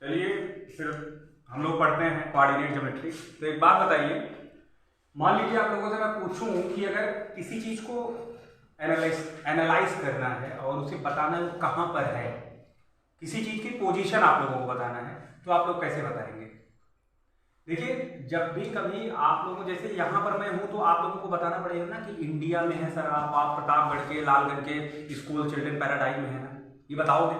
चलिए फिर हम लोग पढ़ते हैं कोऑर्डिनेट ज्योमेट्री। तो एक बात बताइए, मान लीजिए आप लोगों से मैं पूछूं कि अगर किसी चीज को एनालाइज करना है और उसे बताना है वो कहाँ पर है, किसी चीज की पोजीशन आप लोगों को बताना है, तो आप लोग कैसे बताएंगे? देखिए, जब भी कभी आप लोगों, जैसे यहाँ पर मैं हूँ तो आप लोगों को बताना पड़ेगा ना कि इंडिया में है सर, आप प्रतापगढ़ के लालगंज के स्कूल चिल्ड्रन पैराडाइज में है ना, ये बताओगे।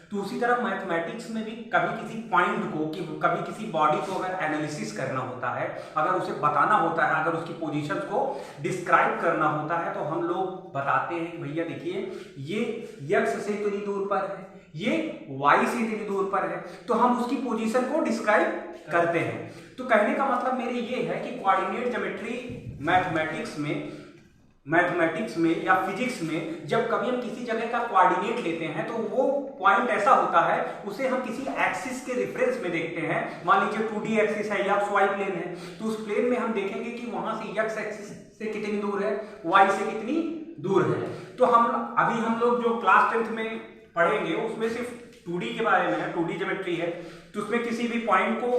तो उसी तरह मैथमेटिक्स में भी कभी किसी पॉइंट को कि कभी किसी बॉडी को अगर एनालिसिस करना होता है, अगर उसे बताना होता है, अगर उसकी पोजीशंस को डिस्क्राइब करना होता है, तो हम लोग बताते हैं कि भैया देखिए ये x से इतनी दूर पर है, ये y से इतनी दूर पर है, तो हम उसकी पोजीशन को डिस्क्राइब करते हैं। तो कहने का मतलब मेरे ये है कि कोऑर्डिनेट ज्योमेट्री मैथमेटिक्स में या फिजिक्स में जब कभी हम किसी जगह का कोऑर्डिनेट लेते हैं तो वो पॉइंट ऐसा होता है, उसे हम किसी एक्सिस के रेफरेंस में देखते हैं। मान लीजिए 2D एक्सिस है या XY प्लेन है, तो उस प्लेन में हम देखेंगे कि वहां से x एक्सिस से कितनी दूर है, y से कितनी दूर है। तो हम लोग जो क्लास 10th में पढ़ेंगे उसमें सिर्फ 2D के बारे में है, 2D ज्योमेट्री है। तो उसमें किसी भी पॉइंट को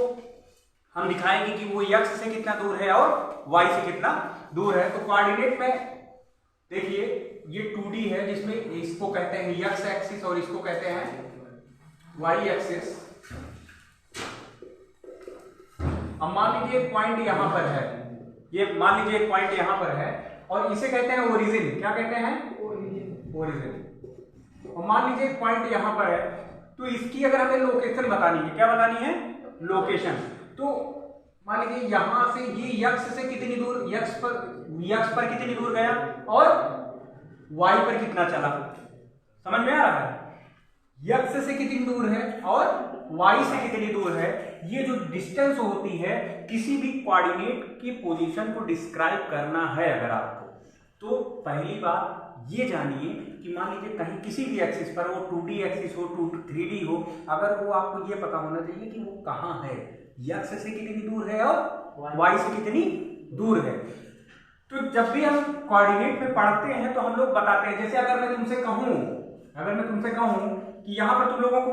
हम दिखाएंगे कि वो x से कितना दूर है और y से कितना दूर है। तो कोऑर्डिनेट में देखिए ये 2D है जिसमें इसको कहते हैं x एक्सिस और इसको कहते हैं y एक्सिस। अब मान लीजिए एक पॉइंट यहां पर है, ये मान लीजिए एक पॉइंट यहां पर है और इसे कहते हैं ओरिजिन। क्या कहते हैं? ओरिजिन। और मान लीजिए एक पॉइंट यहां पर है, तो इसकी अगर हमें लोकेशन बतानी है, क्या बतानी है? लोकेशन। तो मान लीजिए यहां से ये x से कितनी दूर, x पर कितनी दूर गया और y पर कितना चला, समझ में आ रहा है? x से कितनी दूर है और y से कितनी दूर है, ये जो डिस्टेंस होती है किसी भी कोऑर्डिनेट की पोजीशन को डिस्क्राइब करना है अगर आपको, तो पहली बात ये जानिए कि मान लीजिए कहीं किसी भी एक्सिस पर, वो 2D एक्सिस हो, 3D हो, अगर वो आपको ये पता होना चाहिए कि वो कहाँ है, x से कितनी दूर है और y से कितनी दूर है। तो जब भी हम कोऑर्डिनेट में पढ़ते हैं तो हम लोग बताते हैं, जैसे अगर मैं तुमसे कहूं कि यहाँ पर तुम लोगों को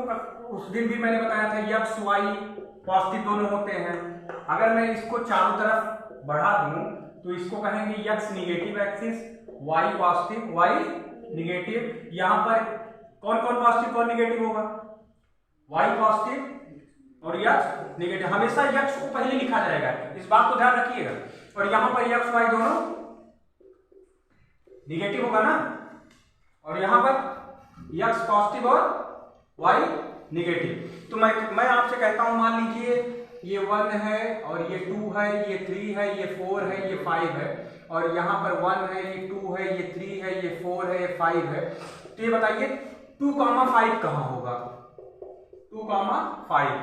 उस दिन भी मैंने बताया था x y पॉजिटिव दोनों होते हैं, अगर मैं इसको चारों तरफ बढ़ा दूं तो इसको कहेंगे x negative axis, y positive, y negative. यहाँ पर कौन कौन पॉजिटिव कौन निगेटिव होगा? y पॉजिटिव और x निगेटिव। हमेशा x को पहले लिखा जाएगा, इस बात को ध्यान रखिएगा। और यहां पर x y दोनों निगेटिव होगा ना, और यहां पर x पॉजिटिव और y निगेटिव। तो मैं आपसे कहता हूं, मान लीजिए ये 1 है और ये 2 है, ये 3 है, ये 4 है, ये 5 है, और यहां पर 1 है, ये 2 है, ये 3 है, ये 4 है, ये 5 है। तो ये बताइए 2,5 कहां होगा? 2,5।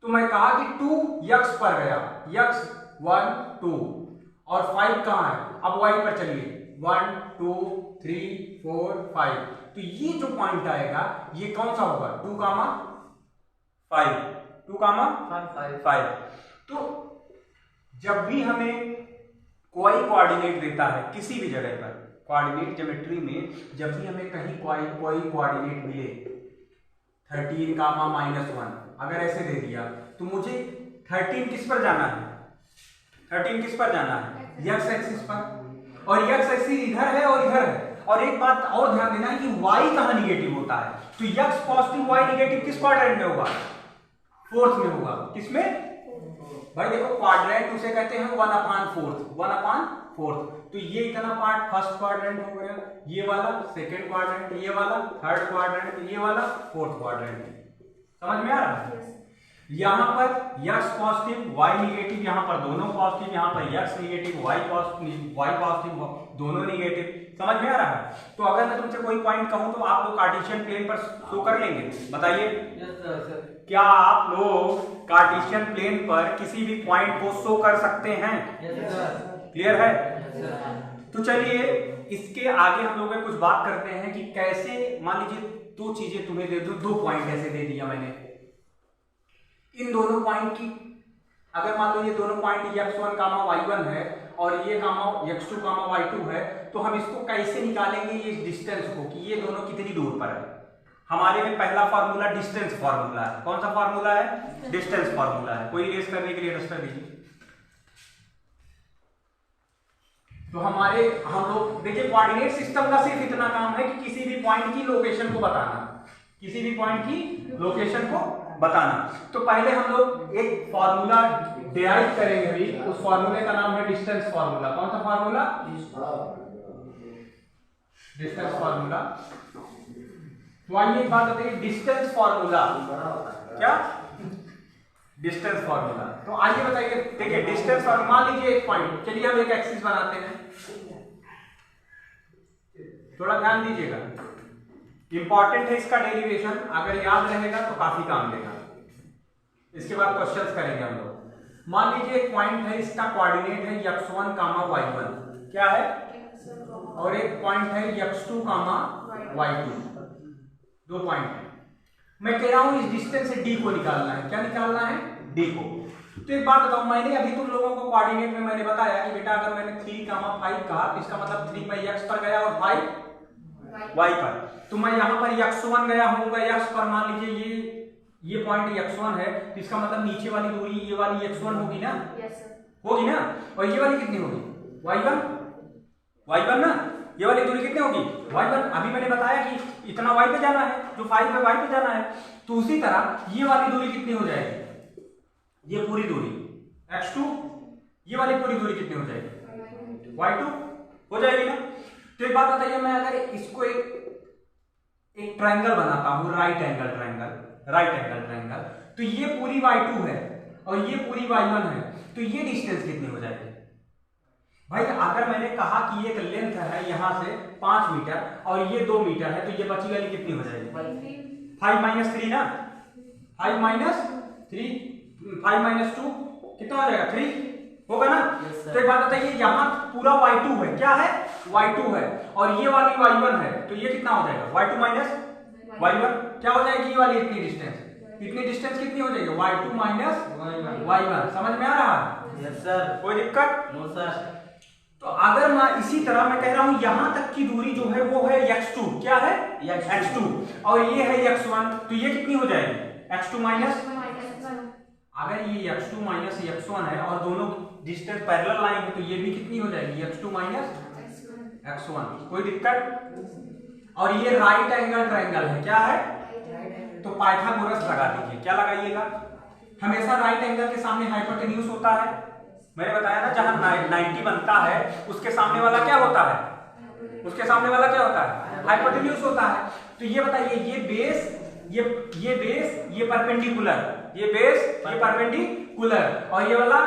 तो मैं कहा कि 2x पर गया, x 1 2 और 5 कहां है? अब y पर चलिए, 1 2 3 4 5। तो ये जो पॉइंट आएगा ये कौन सा होगा? 2,5। 2,5। तो जब भी हमें कोई कोऑर्डिनेट देता है किसी भी जगह पर, कोऑर्डिनेट ज्योमेट्री में जब भी हमें कहीं कोई कोऑर्डिनेट मिले, 13,-1 अगर ऐसे दे दिया, तो मुझे 13 किस पर जाना है? 13 किस पर जाना है? x एक्सिस पर। और x एक्सिस इधर है और इधर है। और एक बात और ध्यान देना है कि y कहां निगेटिव होता है, तो x पॉजिटिव y निगेटिव किस क्वाड्रेंट में होगा? 4th में होगा। किसमें भाई? देखो क्वाड्रेंट उसे कहते हैं 1/4। तो ये इतना पार्ट फर्स्ट क्वाड्रेंट हो गया, ये वाला सेकंड क्वाड्रेंट, ये वाला थर्ड क्वाड्रेंट, ये वाला फोर्थ क्वाड्रेंट। समझ में आ रहा है? यहां पर x पॉजिटिव y निगेटिव, यहां पर दोनों पॉजिटिव, यहां पर x निगेटिव y पॉजिटिव दोनों निगेटिव। समझ में आ रहा है? तो अगर मैं तुमसे कोई पॉइंट कहूं तो आप लोग कार्टेशियन प्लेन पर शो कर लेंगे? बताइए। क्या आप लोग कार्टेशियन प्लेन पर किसी भी पॉइंट को शो कर सकते हैं? क्लियर है? तो चलिए इसके आगे हम लोग कुछ बात करते हैं कि कैसे, मान लीजिए दो चीजें तुम्हें दे दूं, 2 पॉइंट ऐसे दे दिया मैंने, इन दोनों पॉइंट की अगर मान लो ये दोनों पॉइंट x1, y1 है और ये x2, y2 है, तो हम इसको कैसे निकालेंगे ये डिस्टेंस को कि ये दोनों कितनी दूर पर है? हमारे में पहला फार्मूला डिस्टेंस फार्मूला है। कौन सा फार्मूला है? डिस्टेंस फार्मूला है। कोई रेस करने के लिए रजिस्टर दीजिए। तो हम लोग देखिए, कोऑर्डिनेट सिस्टम का सिर्फ इतना काम है कि किसी भी पॉइंट की लोकेशन को बताना, किसी भी पॉइंट की लोकेशन को बताना। तो पहले हम लोग एक फार्मूला डिराइव करेंगे अभी, उस फार्मूले का नाम है डिस्टेंस फार्मूला। कौन सा फार्मूला? Distance formula. तो आइए एक बात बताइए, डिस्टेंस फार्मूला क्या? Distance formula. तो आइए बताइए, देखिए डिस्टेंस फार्मूला, मान लीजिए एक पॉइंट, चलिए हम एक एक्सिस बनाते हैं, थोड़ा ध्यान दीजिएगा, इंपॉर्टेंट है इसका डेरिवेशन, अगर याद रहेगा तो काफी काम देगा। इसके बाद क्वेश्चंस करेंगे हम लोग। मान लीजिए एक पॉइंट है, इसका कोऑर्डिनेट है x1, y1, क्या है, और एक पॉइंट है x2, y2, दो पॉइंट है। मैं कह रहा हूं इस डिस्टेंस से d को निकालना है। क्या निकालना है? d को। तो एक बात बताऊं, मैंने अभी तुम लोगों को कोऑर्डिनेट में मैंने बताया कि बेटा अगर मैंने 3, 5 कहा तो इसका मतलब 3 मैं x पर गया और 5 y पर। तो मैं यहां पर x1 गया होऊंगा x पर, मान लीजिए ये पॉइंट x1 है, तो इसका मतलब नीचे वाली दूरी ये वाली x1 होगी ना? होगी ना? और ये वाली कितनी होगी? y1 ना? ये वाली दूरी कितनी होगी? y1। अभी मैंने बताया कि इतना y पे जाना है, जो 5 है y पे जाना है। तो उसी तरह ये वाली दूरी कितनी हो जाएगी? ये पूरी दूरी x2, ये वाली पूरी दूरी कितनी हो जाएगी? y2 हो जाएगी ना? तो एक बात बताइए, मैं अगर इसको एक ट्रायंगल बनाता हूं, राइट एंगल ट्रायंगल, तो ये पूरी y2 है और ये पूरी y1 है, तो ये डिस्टेंस कितनी हो जाएगी? भाई अगर मैंने कहा कि एक लेंथ है यहां से 5 मीटर और ये 2 मीटर है, तो ये बची वाली कितनी हो जाएगी? 5 - 3 ना? 5 - 3, 5 - 2 कितना हो जाएगा? 3 होगा ना? तो एक बात बताइए, यहाँ पूरा y2 है, क्या है? y2 है, और ये वाली y1 है, तो ये कितना हो जाएगा? y2 - y1 क्या हो जाएगी? ये वाली इतनी डिस्टेंस कितनी हो जाएगी? y2 - y1। समझ में आ रहा है? Yes sir. कोई दिक्कत? No sir. तो अगर मैं इसी तरह मैं कह रहा हूं यहां तक की दूरी जो है वो है x2, क्या है? x2, और ये है x1, तो ये कितनी हो जाएगी? x2 माइनस, अगर ये x2 माइनस x1 है और दोनों डिस्टेंस पैरेलल लाइन है, तो ये भी कितनी हो जाएगी? x2 minus x1। कोई दिक्कत? और ये राइट एंगल ट्रायंगल है, क्या है? तो पाइथागोरस लगा दीजिए। क्या लगाइएगा? हमेशा राइट एंगल के सामने हाइपोटेन्यूज होता है। मैंने बताया ना, जहां 90 बनता है उसके सामने वाला क्या होता है? उसके सामने वाला क्या होता है? हाइपोटेन्यूज होता है। तो ये बताइए, ये बेस, ये परपेंडिकुलर, ये बेस, ये परपेंडिकुलर, और ये वाला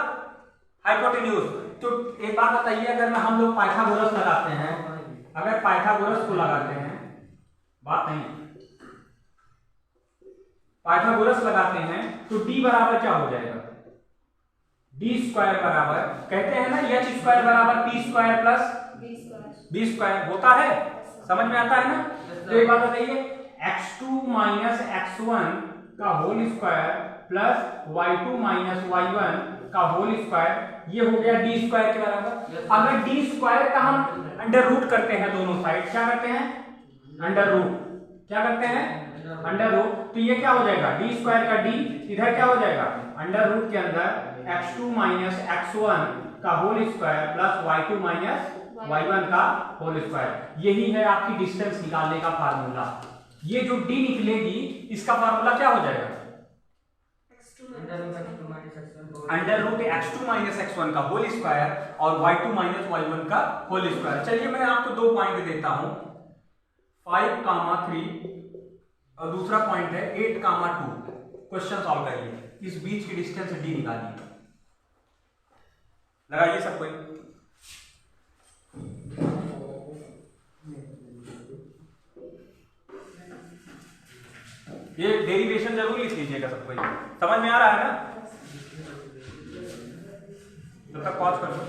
हाइपोटेन्यूज। तो एक बात बताइए, अगर हम लोग पाइथागोरस लगाते हैं, अगर पाइथागोरस को लगाते हैं, बात नहीं, पाइथागोरस लगाते हैं तो d बराबर क्या हो जाएगा? d² बराबर, कहते हैं ना h² बराबर p² प्लस b² होता है। समझ में आता है ना? तो एक बात बताइए, x2 माइनस x1 का whole square plus y2 minus y1 का होल स्क्वायर, ये हो गया d² के बराबर। अगर d² का हम अंडर रूट करते हैं दोनों साइड, क्या करते हैं? Under root. क्या करते हैं? Under root. तो ये क्या हो जाएगा? d² का d, इधर क्या हो जाएगा? अंडर रूट के अंदर x2 माइनस x1 का whole square plus y2 minus y1 का होल स्क्वायर। यही है आपकी डिस्टेंस निकालने का फार्मूला। ये जो d निकलेगी, इसका फार्मूला क्या हो जाएगा? Under root x2 minus x1 का होल स्क्वायर और y2 माइनस y1 का होल स्क्वायर। चलिए मैं आपको 2 पॉइंट देता हूं, 5, 3 और दूसरा पॉइंट है 8, 2। क्वेश्चन सॉल्व करिए, इस बीच की डिस्टेंस d निकालिए। लगाइए सब कोई। ये डेरिवेशन जरूर लिख लीजिएगा सब कोई। समझ में आ रहा है ना? तब तक पॉज कर दो।